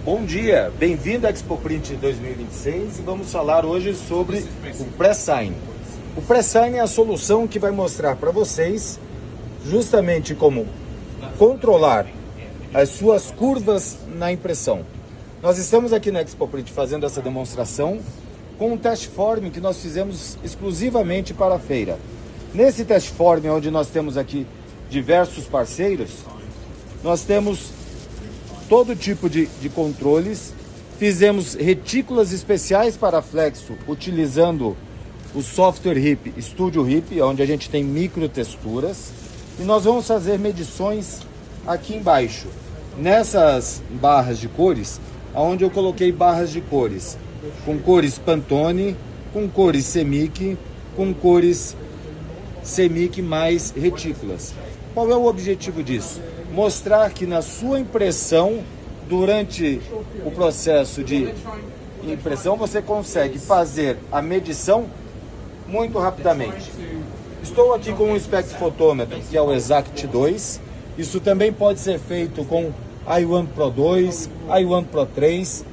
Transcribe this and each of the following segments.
Bom dia, bem-vindo à Expo Print 2026 e vamos falar hoje sobre o Press-Sign. O Press-Sign é a solução que vai mostrar para vocês justamente como controlar as suas curvas na impressão. Nós estamos aqui na Expo Print fazendo essa demonstração com um test form que nós fizemos exclusivamente para a feira. Nesse test form, onde nós temos aqui diversos parceiros, nós temos todo tipo de controles. Fizemos retículas especiais para flexo utilizando o software HIP, Studio HIP, onde a gente tem micro texturas. E nós vamos fazer medições aqui embaixo, nessas barras de cores, onde eu coloquei barras de cores, com cores Pantone, com cores Semic, com cores Semic mais retículas. Qual é o objetivo disso? Mostrar que na sua impressão, durante o processo de impressão, você consegue fazer a medição muito rapidamente. Estou aqui com um espectrofotômetro, que é o Exact 2. Isso também pode ser feito com i1 Pro 2, i1 Pro 3.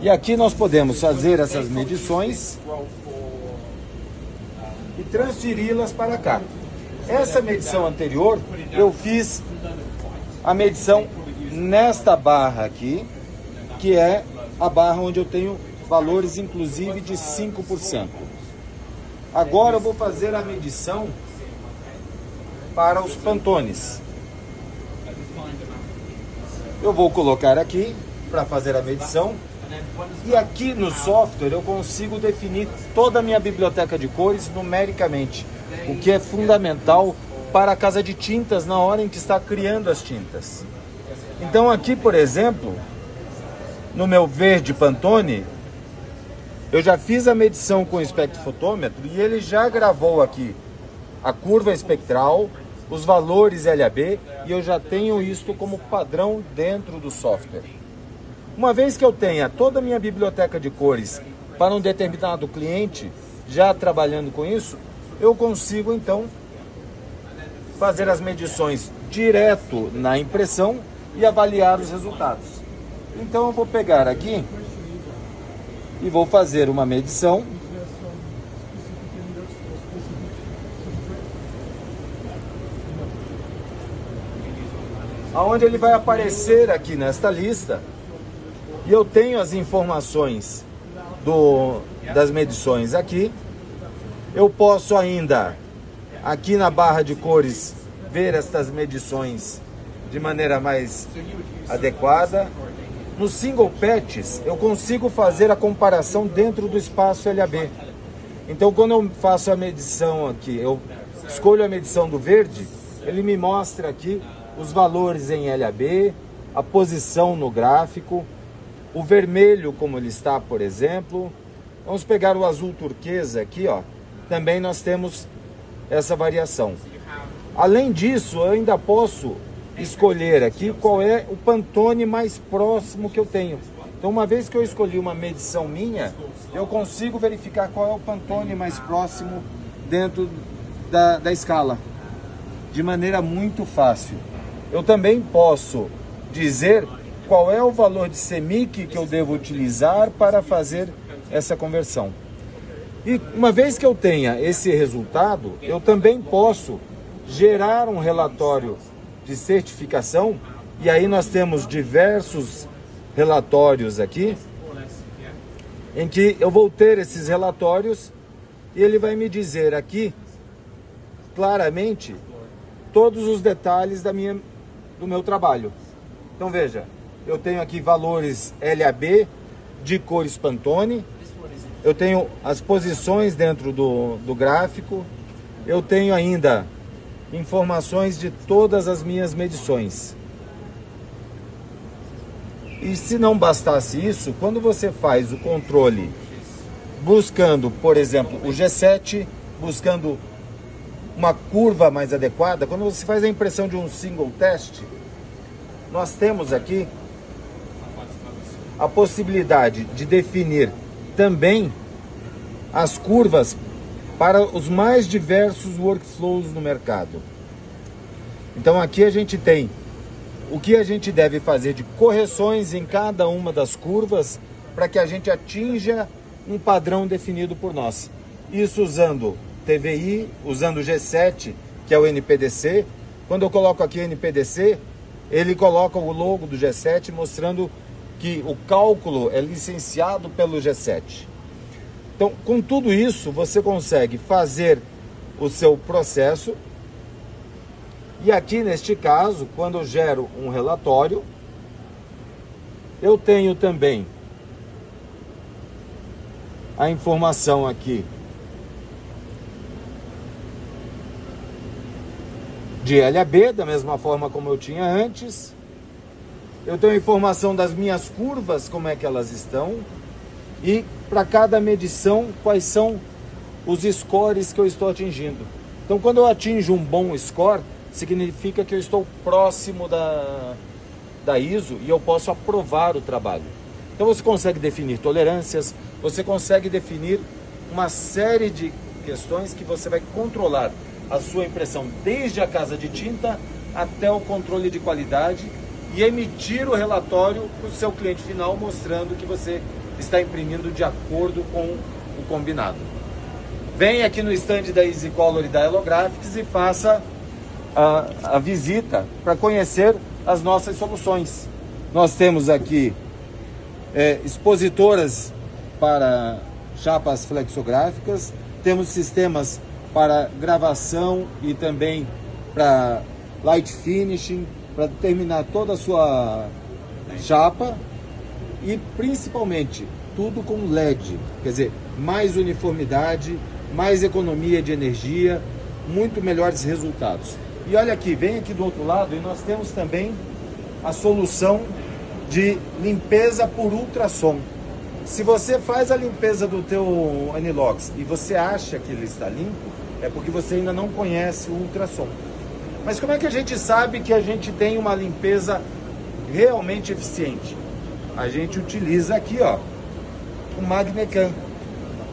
E aqui nós podemos fazer essas medições e transferi-las para cá. Essa medição anterior, eu fiz a medição nesta barra aqui, que é a barra onde eu tenho valores inclusive de 5%. Agora eu vou fazer a medição para os Pantones. Eu vou colocar aqui para fazer a medição. E aqui no software eu consigo definir toda a minha biblioteca de cores numericamente, o que é fundamental para a casa de tintas na hora em que está criando as tintas. Então aqui, por exemplo, no meu verde Pantone, eu já fiz a medição com o espectrofotômetro e ele já gravou aqui a curva espectral, os valores LAB, e eu já tenho isto como padrão dentro do software. Uma vez que eu tenha toda a minha biblioteca de cores para um determinado cliente, já trabalhando com isso, eu consigo então fazer as medições direto na impressão e avaliar os resultados. Então eu vou pegar aqui e vou fazer uma medição. Aonde ele vai aparecer aqui nesta lista. E eu tenho as informações das medições aqui. Eu posso ainda, aqui na barra de cores, ver estas medições de maneira mais adequada. No single patches, eu consigo fazer a comparação dentro do espaço LAB. Então, quando eu faço a medição aqui, eu escolho a medição do verde, ele me mostra aqui os valores em LAB, a posição no gráfico, o vermelho como ele está, por exemplo. Vamos pegar o azul turquesa aqui, ó. Também nós temos essa variação. Além disso, eu ainda posso escolher aqui qual é o Pantone mais próximo que eu tenho. Então, uma vez que eu escolhi uma medição minha, eu consigo verificar qual é o Pantone mais próximo dentro da escala, de maneira muito fácil. Eu também posso dizer qual é o valor de Semic que eu devo utilizar para fazer essa conversão. E uma vez que eu tenha esse resultado, eu também posso gerar um relatório de certificação, e aí nós temos diversos relatórios aqui, em que eu vou ter esses relatórios e ele vai me dizer aqui claramente todos os detalhes do meu trabalho. Então veja, eu tenho aqui valores LAB de cores Pantone, eu tenho as posições dentro do gráfico, eu tenho ainda informações de todas as minhas medições. E se não bastasse isso, quando você faz o controle buscando, por exemplo, o G7, buscando uma curva mais adequada, quando você faz a impressão de um single test, nós temos aqui a possibilidade de definir também as curvas para os mais diversos workflows no mercado. Então aqui a gente tem o que a gente deve fazer de correções em cada uma das curvas para que a gente atinja um padrão definido por nós. Isso usando TVI, usando o G7, que é o NPDC. Quando eu coloco aqui NPDC, ele coloca o logo do G7 mostrando que o cálculo é licenciado pelo G7. Então, com tudo isso, você consegue fazer o seu processo. E aqui, neste caso, quando eu gero um relatório, eu tenho também a informação aqui de LAB, da mesma forma como eu tinha antes. Eu tenho a informação das minhas curvas, como é que elas estão. E para cada medição, quais são os scores que eu estou atingindo. Então, quando eu atinjo um bom score, significa que eu estou próximo da ISO e eu posso aprovar o trabalho. Então você consegue definir tolerâncias, você consegue definir uma série de questões que você vai controlar a sua impressão, desde a casa de tinta até o controle de qualidade, e emitir o relatório para o seu cliente final, mostrando que você está imprimindo de acordo com o combinado. Vem aqui no stand da EasyColor e da Elographics e faça a visita para conhecer as nossas soluções. Nós temos aqui expositoras para chapas flexográficas, temos sistemas para gravação e também para light finishing, para terminar toda a sua chapa, e principalmente tudo com LED, quer dizer, mais uniformidade, mais economia de energia, muito melhores resultados. E olha aqui, vem aqui do outro lado e nós temos também a solução de limpeza por ultrassom. Se você faz a limpeza do teu Anilox e você acha que ele está limpo, é porque você ainda não conhece o ultrassom. Mas como é que a gente sabe que a gente tem uma limpeza realmente eficiente? A gente utiliza aqui, ó, o MagneCam,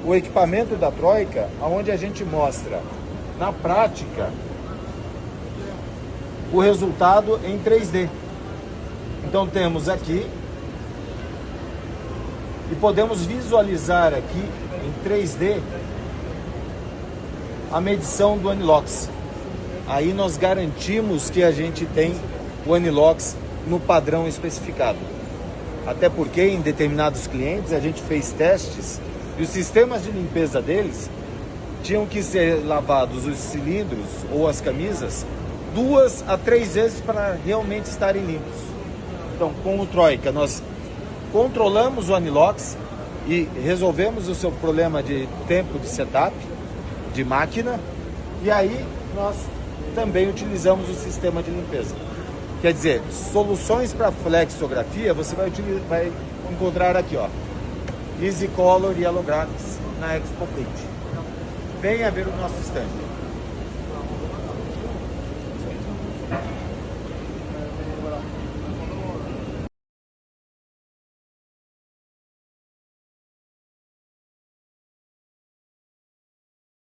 o equipamento da Troika, onde a gente mostra na prática o resultado em 3D. Então temos aqui e podemos visualizar aqui em 3D a medição do Anilox. Aí nós garantimos que a gente tem o Anilox no padrão especificado. Até porque em determinados clientes a gente fez testes e os sistemas de limpeza deles tinham que ser lavados os cilindros ou as camisas 2 a 3 vezes para realmente estarem limpos. Então, com o Troika, nós controlamos o Anilox e resolvemos o seu problema de tempo de setup, de máquina, e aí nós também utilizamos o sistema de limpeza. Quer dizer, soluções para flexografia você vai encontrar aqui, ó, EasyColor e Elographics na Expo Print. Venha ver o nosso stand.